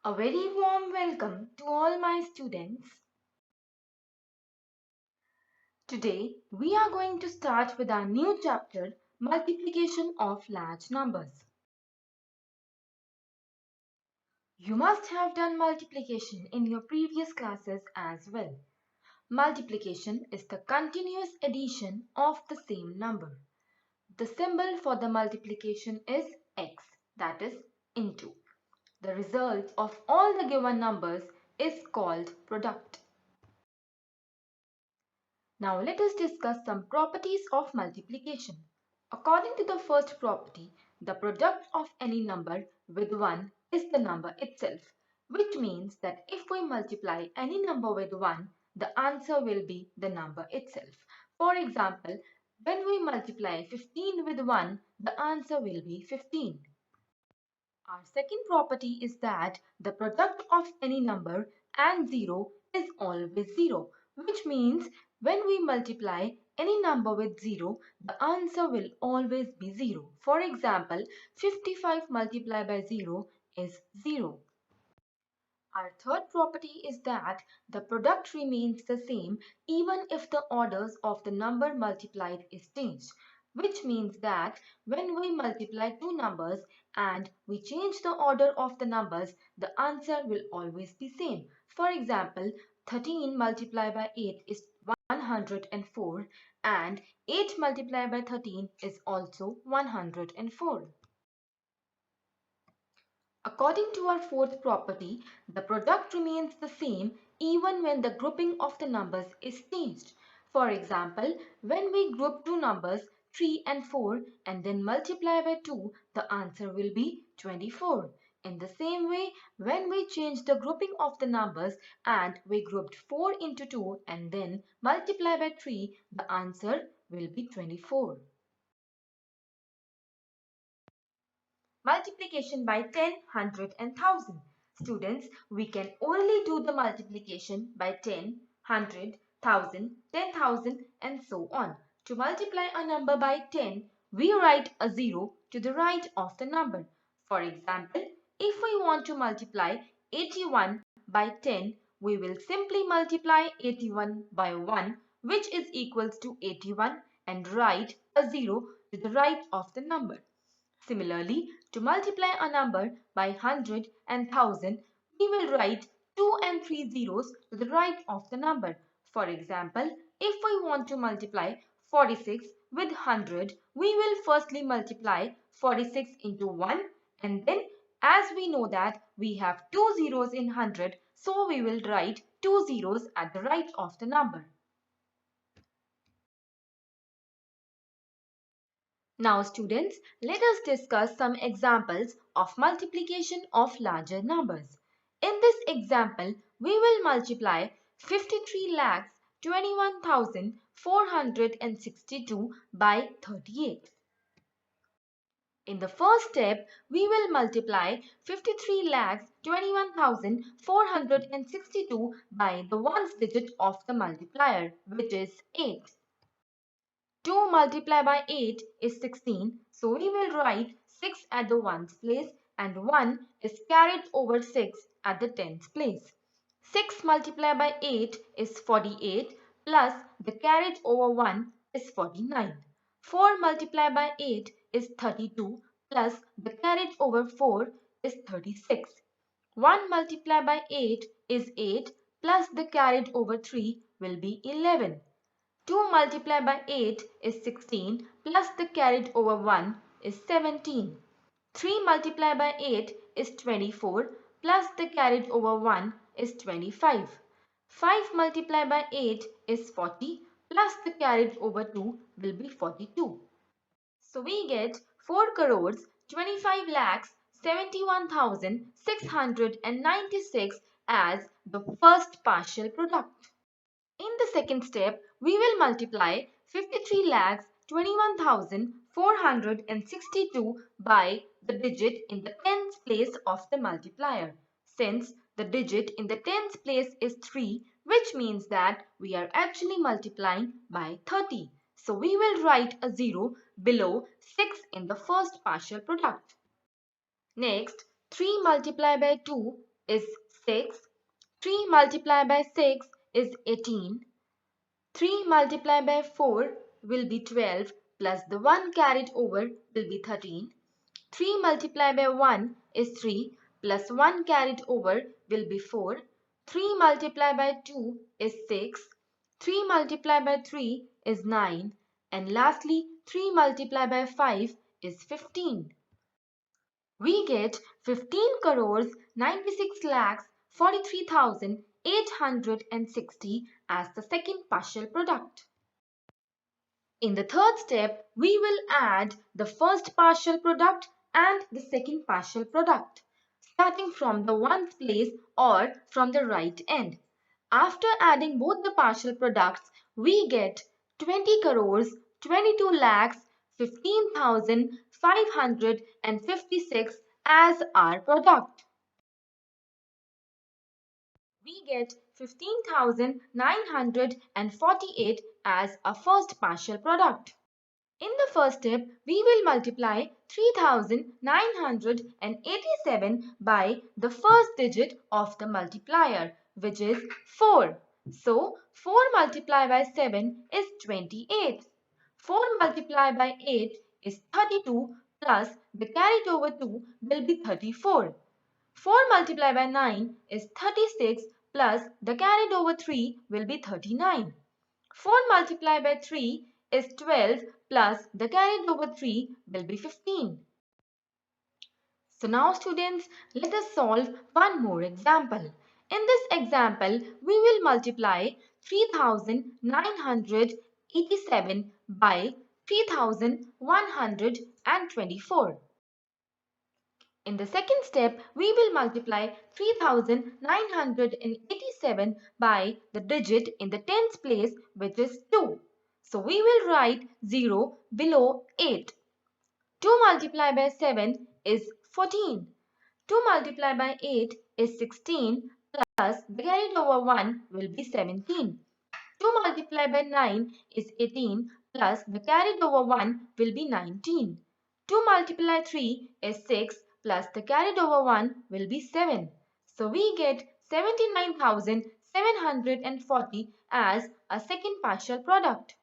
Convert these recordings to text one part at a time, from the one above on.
A very warm welcome to all my students. Today we are going to start with our new chapter, Multiplication of Large Numbers. You must have done multiplication in your previous classes as well. Multiplication is the continuous addition of the same number. The symbol for the multiplication is x, that is into. The result of all the given numbers is called product. Now let us discuss some properties of multiplication. According to the first property, the product of any number with 1 is the number itself, which means that if we multiply any number with 1, the answer will be the number itself. For example, when we multiply 15 with 1, the answer will be 15. Our second property is that the product of any number and 0 is always 0, which means when we multiply any number with 0, the answer will always be 0. For example, 55 multiplied by 0 is 0. Our third property is that the product remains the same even if the orders of the number multiplied is changed, which means that when we multiply two numbers and we change the order of the numbers, the answer will always be same. For example, 13 multiplied by 8 is 104 and 8 multiplied by 13 is also 104. According to our fourth property, the product remains the same even when the grouping of the numbers is changed. For example, when we group two numbers 3 and 4 and then multiply by 2, the answer will be 24. In the same way, when we change the grouping of the numbers and we grouped 4 into 2 and then multiply by 3, the answer will be 24. Multiplication by 10, 100 and 1000. Students, we can only do the multiplication by 10, 100, 1000, 10,000 and so on. To multiply a number by 10, we write a 0 to the right of the number. For example, if we want to multiply 81 by 10, we will simply multiply 81 by 1, which is equals to 81, and write a 0 to the right of the number. Similarly, to multiply a number by 100 and 1000, we will write 2 and 3 zeros to the right of the number. For example, if we want to multiply 46 with 100, we will firstly multiply 46 into 1 and then as we know that we have 2 zeros in 100, so we will write 2 zeros at the right of the number. Now students, let us discuss some examples of multiplication of larger numbers. In this example, we will multiply 53,21,462 by 38. In the first step, we will multiply 53,21,462 by the ones digit of the multiplier, which is 8. 2 multiplied by 8 is 16, so we will write 6 at the ones place and 1 is carried over 6 at the tens place. 6 multiplied by 8 is 48 plus the carried over 1 is 49. 4 multiplied by 8 is 32 plus the carried over 4 is 36. 1 multiplied by 8 is 8 plus the carried over 3 will be 11. 2 multiplied by 8 is 16 plus the carried over 1 is 17. 3 multiplied by 8 is 24 plus the carried over 1 is 25. 5 multiplied by 8 is 40 plus the carried over 2 will be 42. So we get 4 crores 25 lakhs 71,696 as the first partial product. In the second step, we will multiply 53 lakhs 21,462 by the digit in the tens place of the multiplier. Since the digit in the tens place is 3, which means that we are actually multiplying by 30. So we will write a 0 below 6 in the first partial product. Next, 3 multiplied by 2 is 6. 3 multiplied by 6 is 18. 3 multiplied by 4 will be 12 plus the 1 carried over will be 13. 3 multiplied by 1 is 3 plus 1 carried over will be 4. 3 multiplied by 2 is 6. 3 multiplied by 3 is 9. And lastly, 3 multiplied by 5 is 15. We get 15 crores 96 lakhs 43,860 as the second partial product. In the third step, we will add the first partial product and the second partial product, starting from the ones place or from the right end. After adding both the partial products, we get 20 crores 22 lakhs 15,556 as our product. We get 15,948 as a first partial product. In the first step, we will multiply 3,987 by the first digit of the multiplier, which is 4. So, 4 multiplied by 7 is 28. 4 multiplied by 8 is 32 plus the carried over 2 will be 34. 4 multiplied by 9 is 36 plus the carried over 3 will be 39. 4 multiplied by 3 is 12 plus the carried over 3 will be 15. So now students, let us solve one more example. In this example, we will multiply 3,987 by 3,124. In the second step, we will multiply 3,987 by the digit in the tens place, which is 2. So we will write 0 below 8. 2 multiplied by 7 is 14. 2 multiplied by 8 is 16 plus the carried over 1 will be 17. 2 multiplied by 9 is 18 plus the carried over 1 will be 19. 2 multiplied 3 is 6 plus the carried over 1 will be 7. So we get 79,740 as a second partial product.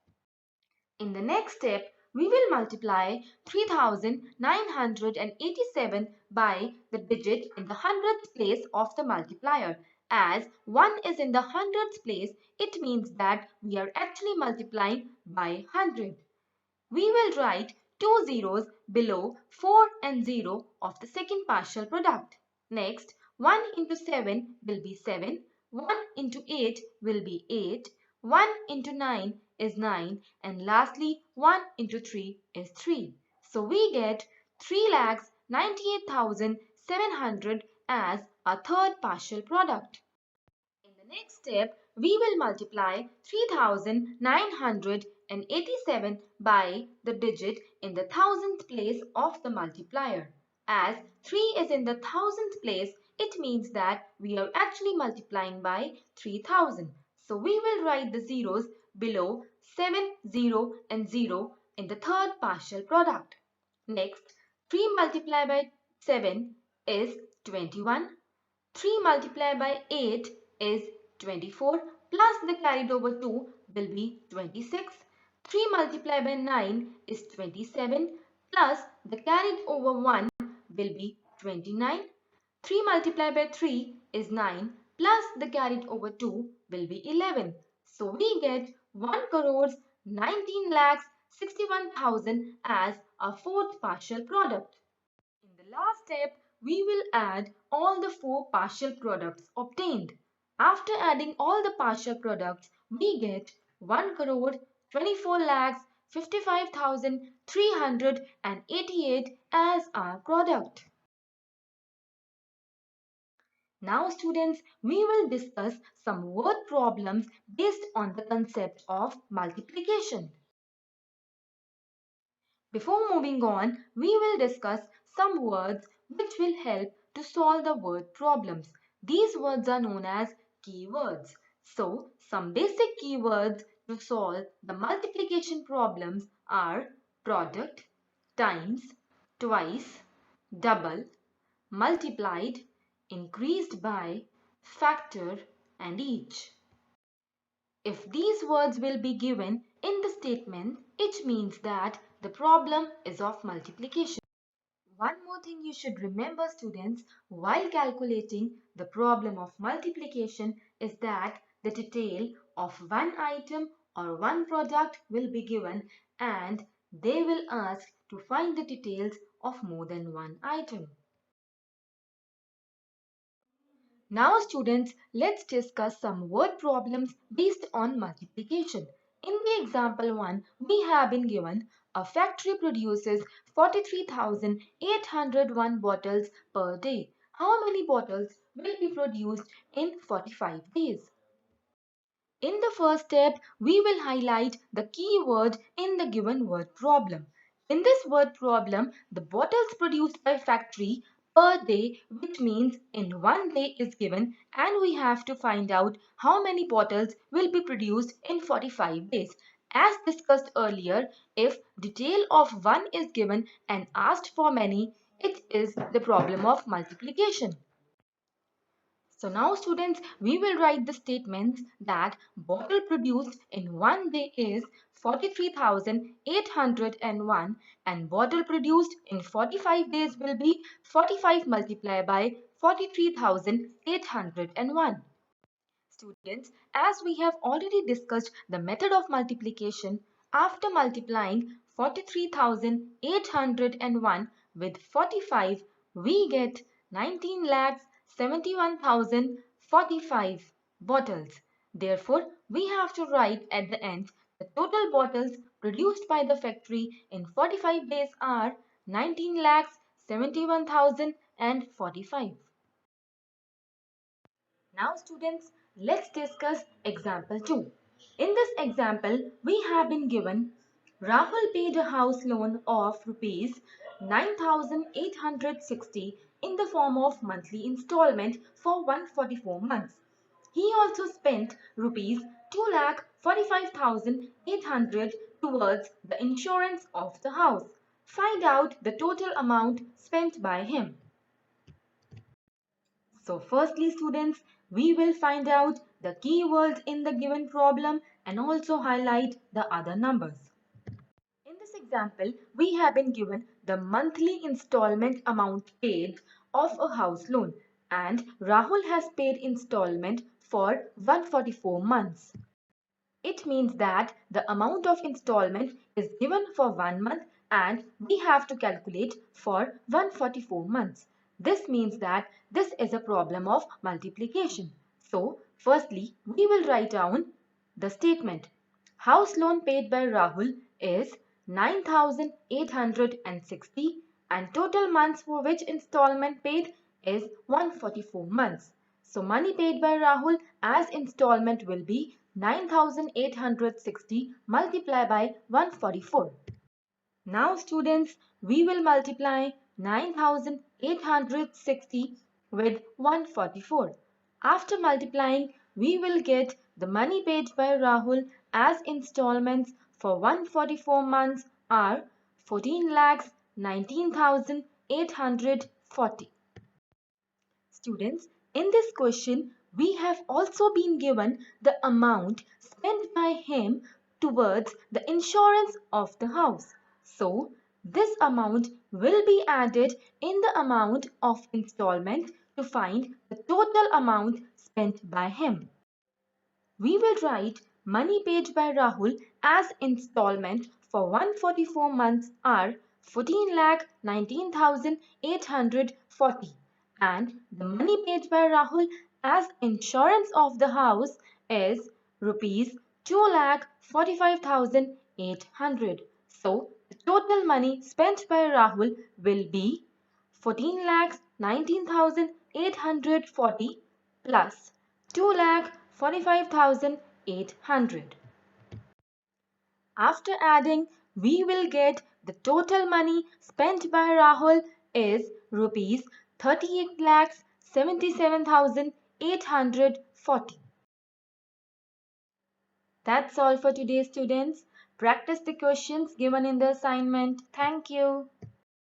In the next step, we will multiply 3,987 by the digit in the hundredths place of the multiplier. As 1 is in the hundredths place, it means that we are actually multiplying by 100. We will write two zeros below 4 and 0 of the second partial product. Next, 1 into 7 will be 7, 1 into 8 will be 8, 1 into 9 is 9, and lastly 1 into 3 is 3. So we get 3,98,700 as a third partial product. In the next step, we will multiply 3,987 by the digit in the thousandth place of the multiplier. As 3 is in the thousandth place, it means that we are actually multiplying by 3,000. So we will write the zeros below 7, 0 and 0 in the third partial product. Next, 3 multiplied by 7 is 21. 3 multiplied by 8 is 24 plus the carried over 2 will be 26. 3 multiplied by 9 is 27 plus the carried over 1 will be 29. 3 multiplied by 3 is 9 plus the carried over 2 will be 11. So we get 1 crores 19 lakhs 61,000 as our fourth partial product. In the last step, we will add all the four partial products obtained. After adding all the partial products, we get 1 crore 24 lakhs 55,388 as our product. Now students, we will discuss some word problems based on the concept of multiplication. Before moving on, we will discuss some words which will help to solve the word problems. These words are known as keywords. So, some basic keywords to solve the multiplication problems are product, times, twice, double, multiplied, increased by, factor, and each. If these words will be given in the statement, it means that the problem is of multiplication. One more thing you should remember, students, while calculating the problem of multiplication is that the detail of one item or one product will be given and they will ask to find the details of more than one item. Now students, let's discuss some word problems based on multiplication. In the example 1, we have been given a factory produces 43,801 bottles per day. How many bottles will be produced in 45 days? In the first step, we will highlight the key word in the given word problem. In this word problem, the bottles produced by factory per day, which means in one day, is given, and we have to find out how many bottles will be produced in 45 days. As discussed earlier, if detail of one is given and asked for many, it is the problem of multiplication. So now students, we will write the statements that bottle produced in one day is 43,801 and bottle produced in 45 days will be 45 multiplied by 43,801. Students, as we have already discussed the method of multiplication, after multiplying 43,801 with 45, we get 19,71,045 bottles. Therefore, we have to write at the end the total bottles produced by the factory in 45 days are 19,71,045. Now students, let's discuss example 2. In this example, we have been given Rahul paid a house loan of rupees 9,860 in the form of monthly installment for 144 months. He also spent rupees 2,45,800 towards the insurance of the house. Find out the total amount spent by him. So firstly students, we will find out the keywords in the given problem and also highlight the other numbers. In this example, we have been given the monthly installment amount paid of a house loan and Rahul has paid installment for 144 months. It means that the amount of installment is given for 1 month and we have to calculate for 144 months. This means that this is a problem of multiplication. So, firstly, we will write down the statement. House loan paid by Rahul is 9,860 and total months for which installment paid is 144 months. So money paid by Rahul as installment will be 9,860 multiplied by 144. Now students, we will multiply 9,860 with 144. After multiplying, we will get the money paid by Rahul as installments for 144 months are 14,19,840. Students, in this question, we have also been given the amount spent by him towards the insurance of the house. So, this amount will be added in the amount of installment to find the total amount spent by him. We will write money paid by Rahul as installment for 144 months are 14,19,840 and the money paid by Rahul as insurance of the house is rupees 2,45,800. So the total money spent by Rahul will be 14,19,840 plus 2,45,800. After adding, we will get the total money spent by Rahul is rupees 38,77,840. That's all for today, students. Practice the questions given in the assignment. Thank you.